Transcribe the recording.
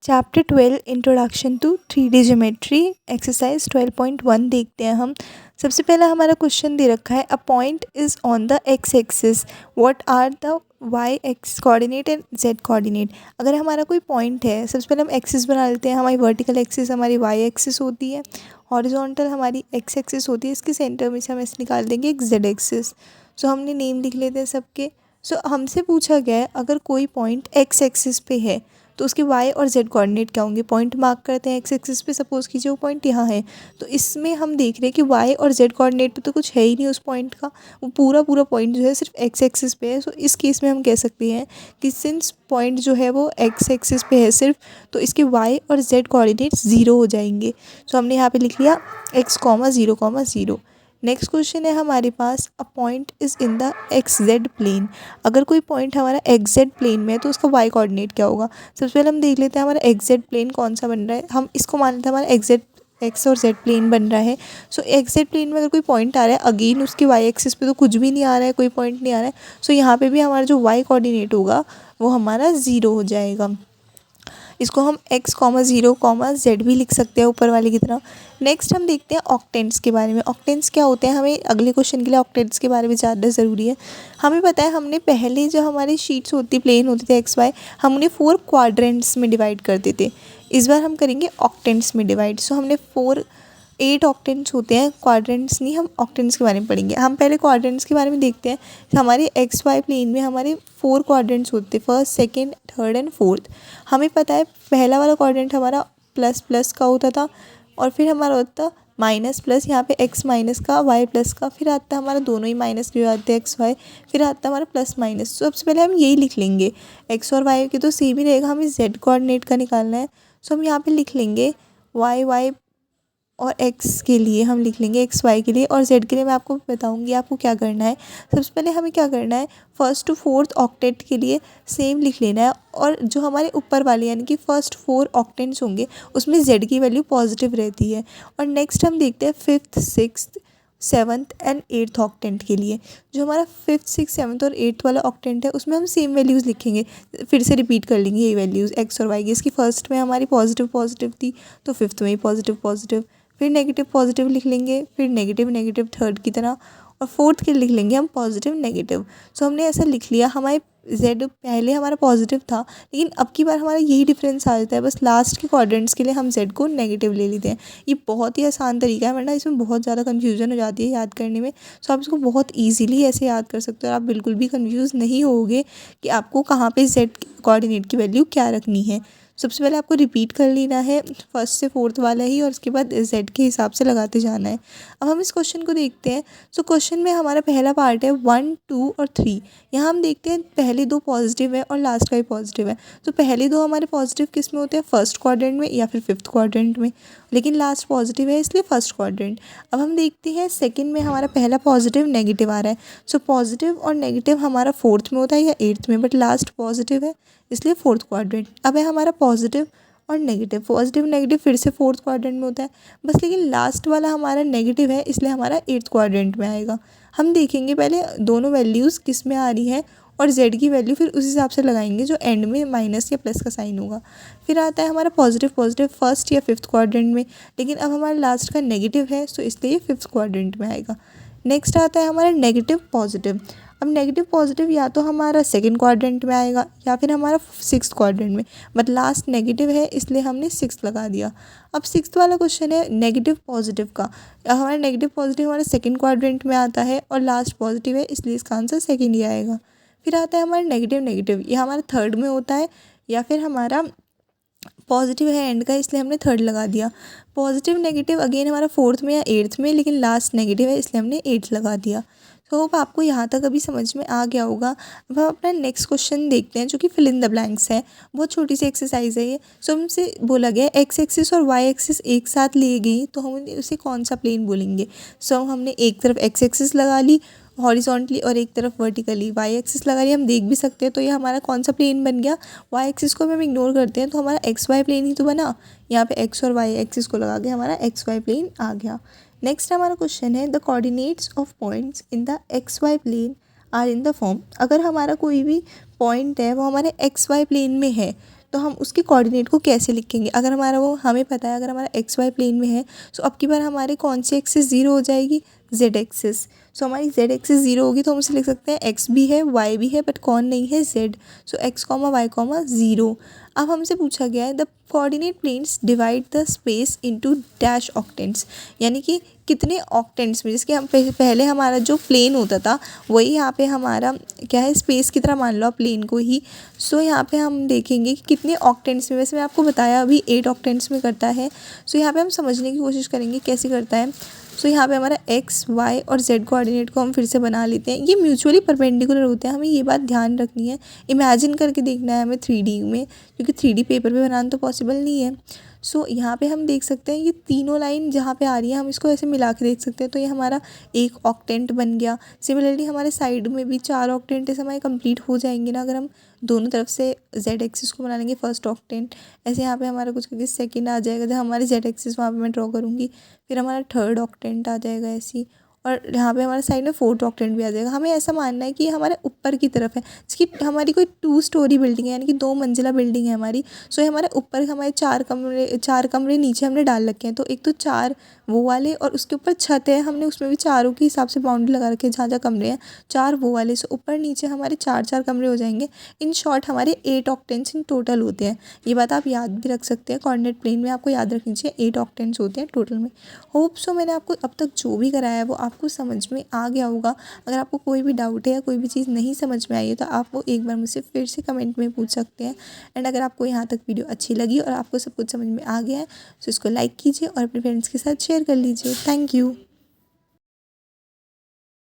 Chapter 12 introduction to 3D geometry exercise 12.1 देखते हैं हम। सबसे पहला हमारा क्वेश्चन दे रखा है, a point is on the x axis, what are the y x coordinate and z coordinate. अगर हमारा कोई पॉइंट है, सबसे पहले हम एक्सिस बना लेते हैं। हमारी वर्टिकल एक्सिस हमारी वाई एक्सिस होती है, हॉरिजॉन्टल हमारी एक्स एक्सिस होती है। इसके सेंटर में से हम ऐसे निकाल देंगे एक जेड एक्सिस। सो हमने नेम लिख लेते हैं सबके। सो हमसे पूछा गया है, अगर कोई पॉइंट एक्स एक्सिस पे है तो उसके वाई और जेड कोऑर्डिनेट क्या होंगे। पॉइंट मार्क करते हैं एक्स एक्सिस पे, सपोज कीजिए वो पॉइंट यहाँ है, तो इसमें हम देख रहे हैं कि वाई और जेड कोऑर्डिनेट पे तो कुछ है ही नहीं उस पॉइंट का, वो पूरा पूरा पॉइंट जो है सिर्फ एक्स एक्सिस पे है। सो इस केस में हम कह सकते हैं कि सिंस पॉइंट जो है वो एक्स एक्सिस पे है सिर्फ, तो इसके वाई और जेड कोऑर्डिनेट ज़ीरो हो जाएंगे। सो हमने यहाँ पे लिख लिया X comma zero. Next question है हमारे पास, a point is in the X Z plane. अगर कोई पॉइंट हमारा एक्स जेड प्लेन में है तो उसका वाई कोऑर्डिनेट क्या होगा। सबसे पहले हम देख लेते हैं हमारा एक्स जेड प्लेन कौन सा बन रहा है। हम इसको मान लेते हैं हमारा एक्स और जेड प्लेन बन रहा है। सो एक्स जेड प्लेन में अगर कोई पॉइंट आ रहा है, अगेन उसके वाई एक्सिस पे तो कुछ भी नहीं आ रहा है, कोई पॉइंट नहीं आ रहा है। सो यहाँ पे भी हमारा जो वाई कोऑर्डिनेट होगा वो हमारा ज़ीरो हो जाएगा। इसको हम x comma zero comma Z भी लिख सकते हैं ऊपर वाले की तरह। नेक्स्ट हम देखते हैं ऑक्टेंट्स के बारे में। ऑक्टेंट्स क्या होते हैं, हमें अगले क्वेश्चन के लिए ऑक्टेंट्स के बारे में जानना ज़रूरी है। हमें पता है हमने पहले जो हमारी शीट्स होती प्लेन होते थे एक्स वाई, हम उन्हें 4 क्वाड्रेंट्स में डिवाइड करते थे। इस बार हम करेंगे ऑक्टेंट्स में डिवाइड। सो हमने 8 ऑक्टेंट्स होते हैं, क्वाड्रेंट्स नहीं, हम ऑक्टेंट्स के बारे में पढ़ेंगे। हम पहले क्वाड्रेंट्स के बारे में देखते हैं। हमारे एक्स वाई प्लेन में हमारे 4 क्वाड्रेंट्स होते हैं, first second third and fourth. हमें पता है पहला वाला क्वाड्रेंट हमारा प्लस प्लस का होता था, और फिर हमारा होता था माइनस प्लस, यहाँ पे एक्स माइनस का वाई प्लस का, फिर आता है हमारा दोनों ही माइनस के आते हैं एक्स वाई, फिर आता है हमारा प्लस माइनस। तो सबसे पहले हम यही लिख लेंगे, एक्स और वाई के तो सेम ही रहेगा, हमें जेड कोऑर्डिनेट का निकालना है। सो हम यहाँ पे लिख लेंगे वाई और एक्स के लिए हम लिख लेंगे एक्स वाई के लिए, और जेड के लिए मैं आपको बताऊंगी आपको क्या करना है। सबसे पहले हमें क्या करना है, फर्स्ट टू फोर्थ ऑक्टेट के लिए सेम लिख लेना है, और जो हमारे ऊपर वाले यानी कि फर्स्ट 4 ऑक्टेंट्स होंगे उसमें जेड की वैल्यू पॉजिटिव रहती है। और नेक्स्ट हम देखते हैं fifth sixth seventh and eighth octant के लिए। जो हमारा फिफ्थ सिक्स सेवन्थ और एट्थ वाला ऑक्टेंट है उसमें हम सेम वैल्यूज़ लिखेंगे, फिर से रिपीट कर लेंगे ये वैल्यूज़ एक्स और वाई की। इसकी फर्स्ट में हमारी पॉजिटिव थी तो फिफ्थ में ही पॉजिटिव, फिर नेगेटिव पॉजिटिव लिख लेंगे, फिर नेगेटिव थर्ड की तरह, और फोर्थ के लिख लेंगे हम पॉजिटिव नेगेटिव। सो हमने ऐसा लिख लिया। हमारे जेड पहले हमारा पॉजिटिव था, लेकिन अब की बार हमारा यही डिफरेंस आ जाता है, बस लास्ट के क्वाड्रेंट्स के लिए हम जेड को नेगेटिव ले लेते हैं। ये बहुत ही आसान तरीका है, वरना इसमें बहुत ज़्यादा कन्फ्यूजन हो जाती है याद करने में। सो आप इसको बहुत ईजिली ऐसे याद कर सकते हो, और आप बिल्कुल भी कन्फ्यूज़ नहीं होगे कि आपको कहाँ पे जेड कोऑर्डिनेट की वैल्यू क्या रखनी है। सबसे पहले आपको रिपीट कर लेना है फर्स्ट से फोर्थ वाला ही, और उसके बाद जेड के हिसाब से लगाते जाना है। अब हम इस क्वेश्चन को देखते हैं। सो क्वेश्चन में हमारा पहला पार्ट है 1 2 और 3। यहाँ हम देखते हैं पहले 2 पॉजिटिव है और लास्ट का भी पॉजिटिव है। तो पहले 2 हमारे पॉजिटिव किस में होते हैं, फर्स्ट क्वाड्रेंट में या फिर फिफ्थ क्वाड्रेंट में, लेकिन लास्ट पॉजिटिव है इसलिए फर्स्ट क्वाड्रेंट। अब हम देखते हैं सेकंड में हमारा पहला पॉजिटिव नेगेटिव आ रहा है। सो पॉजिटिव और नेगेटिव हमारा फोर्थ में होता है या एट्थ में, बट लास्ट पॉजिटिव है इसलिए फोर्थ क्वाड्रेंट। अब है हमारा पॉजिटिव और नेगेटिव, पॉजिटिव नेगेटिव फिर से फोर्थ क्वाड्रेंट में होता है बस, लेकिन लास्ट वाला हमारा नेगेटिव है इसलिए हमारा एट्थ क्वाड्रेंट में आएगा। हम देखेंगे पहले दोनों वैल्यूज़ किस में आ रही है, और जेड की वैल्यू फिर उस हिसाब से लगाएंगे जो एंड में माइनस या प्लस का साइन होगा। फिर आता है हमारा पॉजिटिव फर्स्ट या फिफ्थ क्वाड्रेंट में, लेकिन अब हमारा लास्ट का नेगेटिव है सो इसलिए ये फिफ्थ क्वाड्रेंट में आएगा। नेक्स्ट आता है हमारा नेगेटिव पॉजिटिव। अब नेगेटिव पॉजिटिव या तो हमारा सेकंड क्वाड्रेंट में आएगा या फिर हमारा सिक्स्थ क्वाड्रेंट में, बट लास्ट नेगेटिव है इसलिए हमने सिक्स्थ लगा दिया। अब सिक्स्थ वाला क्वेश्चन है नेगेटिव पॉजिटिव का। हमारा नेगेटिव पॉजिटिव हमारा सेकंड क्वाड्रेंट में आता है और लास्ट पॉजिटिव है इसलिए इसका आंसर सेकंड ही आएगा। फिर आता है हमारा नेगेटिव, ये हमारा थर्ड में होता है, या फिर हमारा पॉजिटिव है एंड का इसलिए हमने थर्ड लगा दिया। पॉजिटिव नेगेटिव अगेन हमारा फोर्थ में या एट्थ में, लेकिन लास्ट नेगेटिव है इसलिए हमने एट्थ लगा दिया। तो होप आपको यहाँ तक अभी समझ में आ गया होगा। अब हम अपना नेक्स्ट क्वेश्चन देखते हैं जो कि फिल इन द ब्लैंक्स है। बहुत छोटी सी एक्सरसाइज है ये। सो हमसे बोला गया एक्स एक्सिस और वाई एक्सिस एक साथ लिए गई तो हम उसे कौन सा प्लेन बोलेंगे। सो हमने एक तरफ एक्स एक्सिस लगा ली हॉरिजॉन्टली और एक तरफ वर्टिकली वाई एक्सिस लगा लिया। हम देख भी सकते हैं तो ये हमारा कौन सा प्लेन बन गया, वाई एक्सिस को हम इग्नोर करते हैं तो हमारा एक्स वाई प्लेन ही तो बना। यहाँ पे एक्स और वाई एक्सिस को लगा के हमारा एक्स वाई प्लेन आ गया। नेक्स्ट हमारा क्वेश्चन है the coordinates of points in the x y plane are in the form. अगर हमारा कोई भी पॉइंट है वो हमारे एक्स वाई प्लेन में है तो हम उसके कोऑर्डिनेट को कैसे लिखेंगे। अगर हमारा वो हमें पता है, अगर हमारा एक्स वाई प्लेन में है, सो अब की बार हमारे कौन सी एक्सिस ज़ीरो हो जाएगी, जेड एक्सिस। सो हमारी जेड एक्सिस ज़ीरो होगी तो हम उसे लिख सकते हैं एक्स भी है वाई भी है बट कौन नहीं है, Z. So X comma Y comma zero. अब हमसे पूछा गया है the coordinate planes divide the space into dash octants, यानी कि कितने ऑक्टेंट्स में, जिसके हम पहले हमारा जो प्लेन होता था वही यहाँ पे हमारा क्या है, स्पेस की तरह मान लो आप प्लेन को ही। सो यहाँ पे हम देखेंगे कि कितने ऑक्टेंट्स में, वैसे मैं आपको बताया अभी 8 ऑक्टेंट्स में करता है। सो यहाँ पे हम समझने की कोशिश करेंगे कैसे करता है। सो यहाँ पे हमारा एक्स वाई और जेड कोऑर्डिनेट को हम फिर से बना लेते हैं। ये म्यूचुअली परपेंडिकुलर होते हैं, हमें ये बात ध्यान रखनी है। इमेजिन करके देखना है हमें 3D में, क्योंकि 3D पेपर पे बनाना तो पॉसिबल नहीं है। सो यहाँ पे हम देख सकते हैं ये तीनों लाइन जहाँ पे आ रही है हम इसको ऐसे मिला के देख सकते हैं, तो ये हमारा एक ऑक्टेंट बन गया। सिमिलरली हमारे साइड में भी 4 ऑक्टेंट ऐसे हमारे कंप्लीट हो जाएंगे ना, अगर हम दोनों तरफ से जेड एक्सिस को बना लेंगे फर्स्ट ऑक्टेंट। ऐसे यहाँ पे हमारा कुछ करके सेकंड आ जाएगा, जब हमारी जेड एक्सिस वहाँ पे मैं ड्रॉ करूँगी, फिर हमारा थर्ड ऑक्टेंट आ जाएगा ऐसी, और यहाँ पे हमारे साइड में फोर्थ ऑक्टेंट भी आ जाएगा। हमें ऐसा मानना है कि ये हमारे ऊपर की तरफ है, जिसकी हमारी कोई 2 स्टोरी बिल्डिंग है, यानी कि 2 मंजिला बिल्डिंग है हमारी। सो ये हमारे ऊपर हमारे 4 कमरे नीचे हमने डाल रखे हैं, तो एक तो 4 वो वाले और उसके ऊपर छत है, हमने उसमें भी चारों के हिसाब से बाउंड्री लगा रखे हैं, जहाँ जहाँ कमरे हैं 4 वो वाले। सो ऊपर नीचे हमारे 4 कमरे हो जाएंगे। इन शॉर्ट हमारे 8 ऑक्टेंट्स इन टोटल होते हैं। ये बात आप याद भी रख सकते हैं, कोऑर्डिनेट प्लेन में आपको याद रखनी चाहिए 8 ऑक्टेंट्स होते हैं टोटल में। होप सो मैंने आपको अब तक जो भी कराया है वो आपको समझ में आ गया होगा। अगर आपको कोई भी डाउट है या कोई भी चीज़ नहीं समझ में आई है तो आप वो एक बार मुझसे फिर से कमेंट में पूछ सकते हैं। एंड अगर आपको यहाँ तक वीडियो अच्छी लगी और आपको सब कुछ समझ में आ गया है तो इसको लाइक कीजिए और अपने फ्रेंड्स के साथ शेयर कर लीजिए। Thank you.